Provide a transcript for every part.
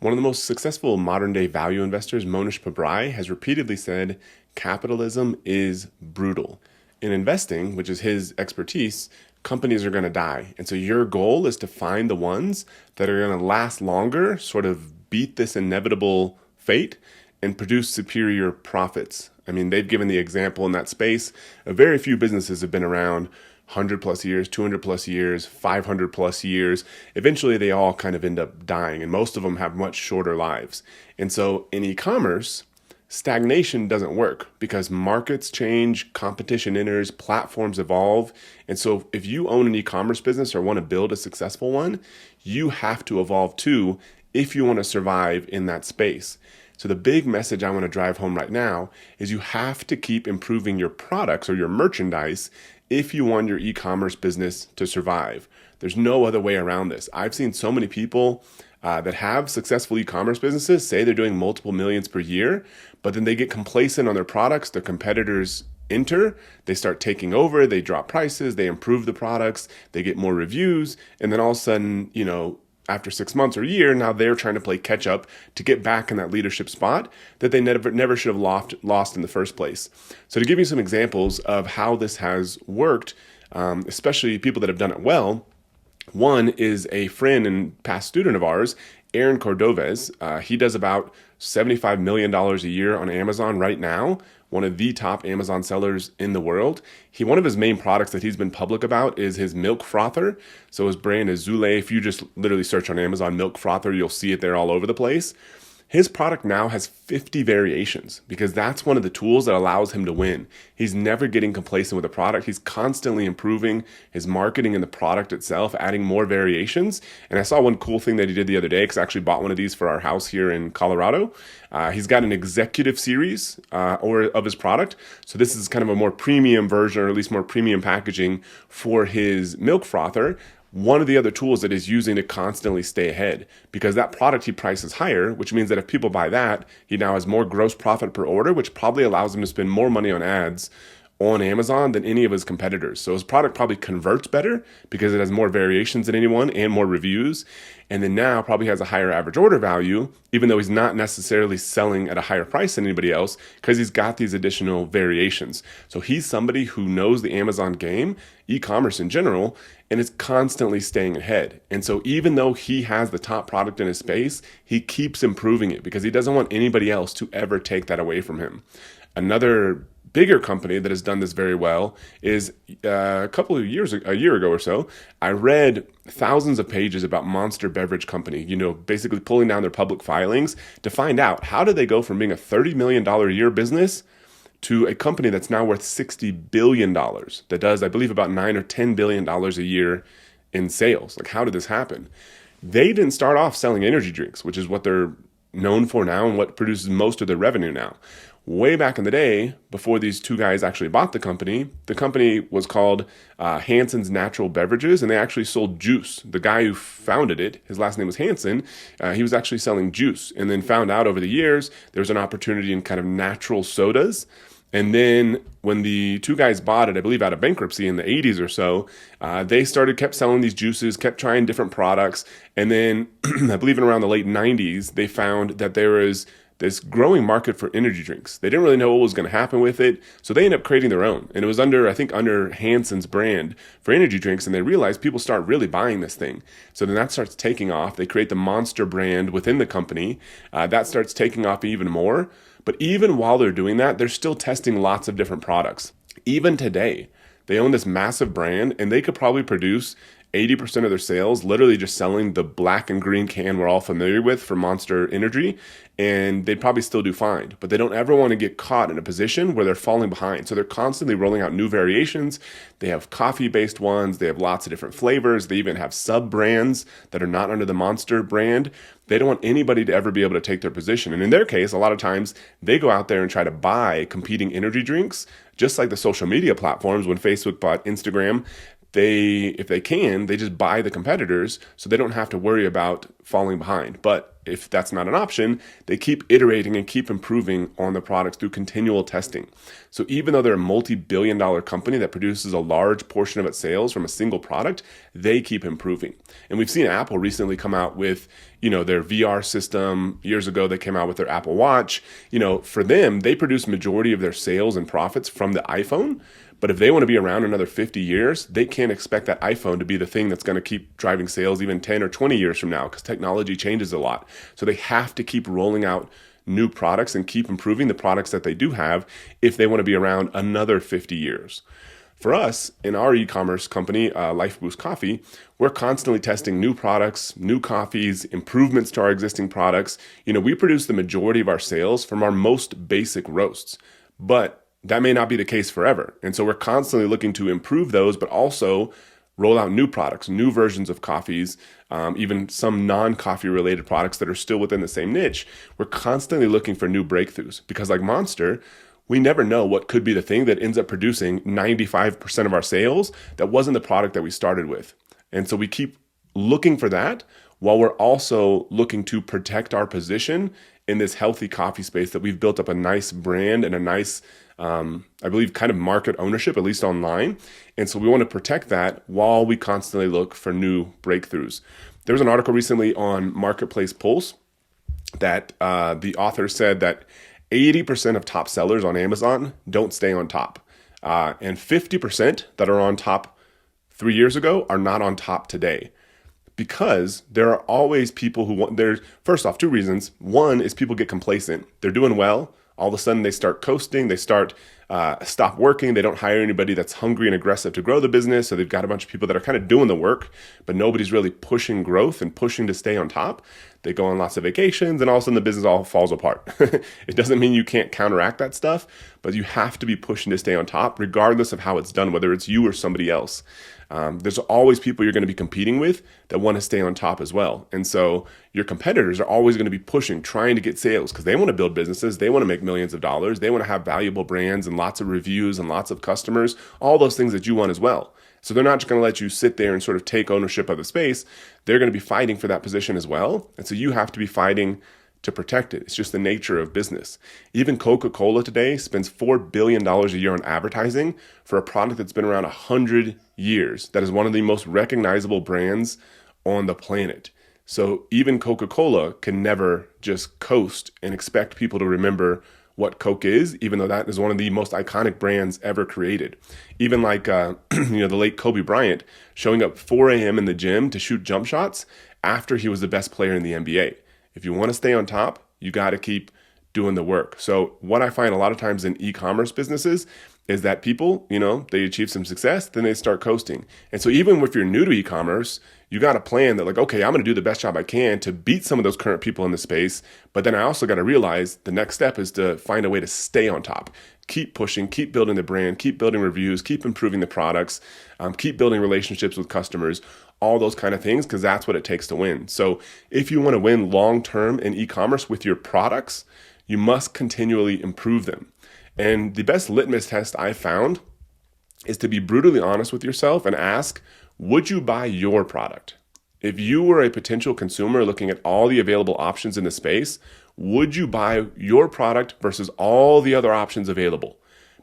One of the most successful modern-day value investors, Mohnish Pabrai, has repeatedly said capitalism is brutal. In investing, which is his expertise, companies are going to die. And so your goal is to find the ones that are going to last longer, sort of beat this inevitable fate, and produce superior profits. I mean, they've given the example in that space. Very few businesses have been around 100 plus years, 200 plus years, 500 plus years. Eventually, they all kind of end up dying, and most of them have much shorter lives. And so in e-commerce, stagnation doesn't work because markets change, competition enters, platforms evolve. And so if you own an e-commerce business or want to build a successful one, you have to evolve too if you want to survive in that space. So the big message I want to drive home right now is you have to keep improving your products or your merchandise if you want your e-commerce business to survive. There's no other way around this. I've seen so many people that have successful e-commerce businesses say they're doing multiple millions per year, but then they get complacent on their products. Their competitors enter, they start taking over, they drop prices, they improve the products, they get more reviews, and then all of a sudden, after 6 months or a year, now they're trying to play catch up to get back in that leadership spot that they never should have lost in the first place. So to give you some examples of how this has worked, especially people that have done it well, one is a friend and past student of ours, Aaron Cordovez. He does about $75 million a year on Amazon right now, one of the top Amazon sellers in the world. One of his main products that he's been public about is his milk frother. So his brand is Zule. If you just literally search on Amazon milk frother, you'll see it there all over the place. His product now has 50 variations because that's one of the tools that allows him to win. He's never getting complacent with a product. He's constantly improving his marketing and the product itself, adding more variations. And I saw one cool thing that he did the other day because I actually bought one of these for our house here in Colorado. He's got an executive series of his product. So this is kind of a more premium version, or at least more premium packaging for his milk frother. One of the other tools that he's using to constantly stay ahead, because that product he prices higher, which means that if people buy that, he now has more gross profit per order, which probably allows him to spend more money on ads on Amazon than any of his competitors. So his product probably converts better because it has more variations than anyone and more reviews. And then now probably has a higher average order value, even though he's not necessarily selling at a higher price than anybody else because he's got these additional variations. So he's somebody who knows the Amazon game, e-commerce in general, and is constantly staying ahead. And so even though he has the top product in his space, he keeps improving it because he doesn't want anybody else to ever take that away from him. Another bigger company that has done this very well is a year ago or so, I read thousands of pages about Monster Beverage Company, basically pulling down their public filings to find out how did they go from being a $30 million a year business to a company that's now worth $60 billion that does, I believe, about $9 or $10 billion a year in sales. Like, how did this happen? They didn't start off selling energy drinks, which is what they're known for now and what produces most of their revenue now. Way back in the day, before these two guys actually bought the company was called Hansen's Natural Beverages, and they actually sold juice. The guy who founded it, his last name was Hansen, he was actually selling juice, and then found out over the years there was an opportunity in kind of natural sodas. And then when the two guys bought it, I believe out of bankruptcy in the 80s or so, they kept selling these juices, kept trying different products. And then I believe in around the late 90s, they found that there was this growing market for energy drinks. They didn't really know what was going to happen with it, so they ended up creating their own. And it was under Hansen's brand for energy drinks, and they realized people start really buying this thing. So then that starts taking off. They create the Monster brand within the company. That starts taking off even more. But even while they're doing that, they're still testing lots of different products. Even today, they own this massive brand, and they could probably produce 80% of their sales literally just selling the black and green can we're all familiar with for Monster Energy, and they'd probably still do fine. But they don't ever want to get caught in a position where they're falling behind. So they're constantly rolling out new variations. They have coffee-based ones. They have lots of different flavors. They even have sub-brands that are not under the Monster brand. They don't want anybody to ever be able to take their position. And in their case, a lot of times they go out there and try to buy competing energy drinks, just like the social media platforms. When Facebook bought Instagram, if they can, they just buy the competitors so they don't have to worry about falling behind. But if that's not an option, they keep iterating and keep improving on the products through continual testing. So even though they're a multi-billion-dollar company that produces a large portion of its sales from a single product, they keep improving. And we've seen Apple recently come out with, their VR system. Years ago, they came out with their Apple Watch. For them, they produce majority of their sales and profits from the iPhone. But if they want to be around another 50 years, they can't expect that iPhone to be the thing that's going to keep driving sales even 10 or 20 years from now, because technology changes a lot. So they have to keep rolling out new products and keep improving the products that they do have if they want to be around another 50 years. For us, in our e-commerce company, Lifeboost Coffee, we're constantly testing new products, new coffees, improvements to our existing products. We produce the majority of our sales from our most basic roasts, but that may not be the case forever. And so we're constantly looking to improve those, but also roll out new products, new versions of coffees, even some non-coffee related products that are still within the same niche. We're constantly looking for new breakthroughs because like Monster, we never know what could be the thing that ends up producing 95% of our sales that wasn't the product that we started with. And so we keep looking for that while we're also looking to protect our position in this healthy coffee space that we've built up a nice brand and a nice, I believe, kind of market ownership, at least online. And so we want to protect that while we constantly look for new breakthroughs. There was an article recently on Marketplace Pulse that the author said that 80% of top sellers on Amazon don't stay on top. And 50% that are on top 3 years ago are not on top today. Because there are always people who want, there's, first off, two reasons. One is people get complacent. They're doing well. All of a sudden they start coasting. They start stop working. They don't hire anybody that's hungry and aggressive to grow the business. So they've got a bunch of people that are kind of doing the work, but nobody's really pushing growth and pushing to stay on top. They go on lots of vacations and all of a sudden the business all falls apart. It doesn't mean you can't counteract that stuff, but you have to be pushing to stay on top regardless of how it's done, whether it's you or somebody else. There's always people you're going to be competing with that want to stay on top as well. And so your competitors are always going to be pushing, trying to get sales because they want to build businesses. They want to make millions of dollars. They want to have valuable brands and lots of reviews and lots of customers, all those things that you want as well. So they're not just going to let you sit there and sort of take ownership of the space. They're going to be fighting for that position as well. And so you have to be fighting to protect it. It's just the nature of business. Even Coca-Cola today spends $4 billion a year on advertising for a product that's been around 100 years. That is one of the most recognizable brands on the planet. So even Coca-Cola can never just coast and expect people to remember what Coke is, even though that is one of the most iconic brands ever created. Even like, the late Kobe Bryant showing up 4 a.m. in the gym to shoot jump shots after he was the best player in the NBA. If you want to stay on top, you got to keep doing the work. So what I find a lot of times in e-commerce businesses is that people, they achieve some success, then they start coasting. And so even if you're new to e-commerce, you got a plan that like, okay, I'm going to do the best job I can to beat some of those current people in the space. But then I also got to realize the next step is to find a way to stay on top. Keep pushing, keep building the brand, keep building reviews, keep improving the products, keep building relationships with customers, all those kind of things, because that's what it takes to win. So if you want to win long-term in e-commerce with your products, you must continually improve them. And the best litmus test I found is to be brutally honest with yourself and ask, would you buy your product? If you were a potential consumer looking at all the available options in the space, would you buy your product versus all the other options available?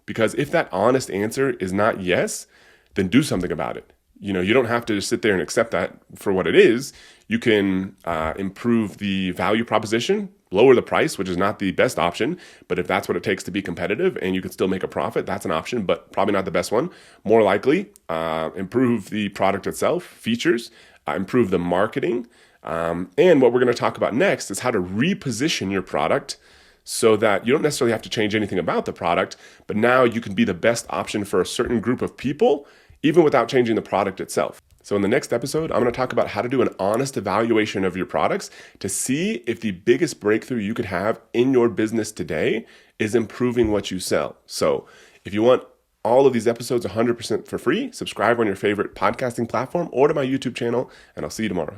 Because if that honest answer is not yes, then do something about it. You don't have to just sit there and accept that for what it is. You can improve the value proposition, lower the price, which is not the best option. But if that's what it takes to be competitive and you can still make a profit, that's an option, but probably not the best one. More likely, improve the product itself, features, improve the marketing. And what we're going to talk about next is how to reposition your product so that you don't necessarily have to change anything about the product, but now you can be the best option for a certain group of people, even without changing the product itself. So in the next episode, I'm going to talk about how to do an honest evaluation of your products to see if the biggest breakthrough you could have in your business today is improving what you sell. So if you want all of these episodes 100% for free, subscribe on your favorite podcasting platform or to my YouTube channel, and I'll see you tomorrow.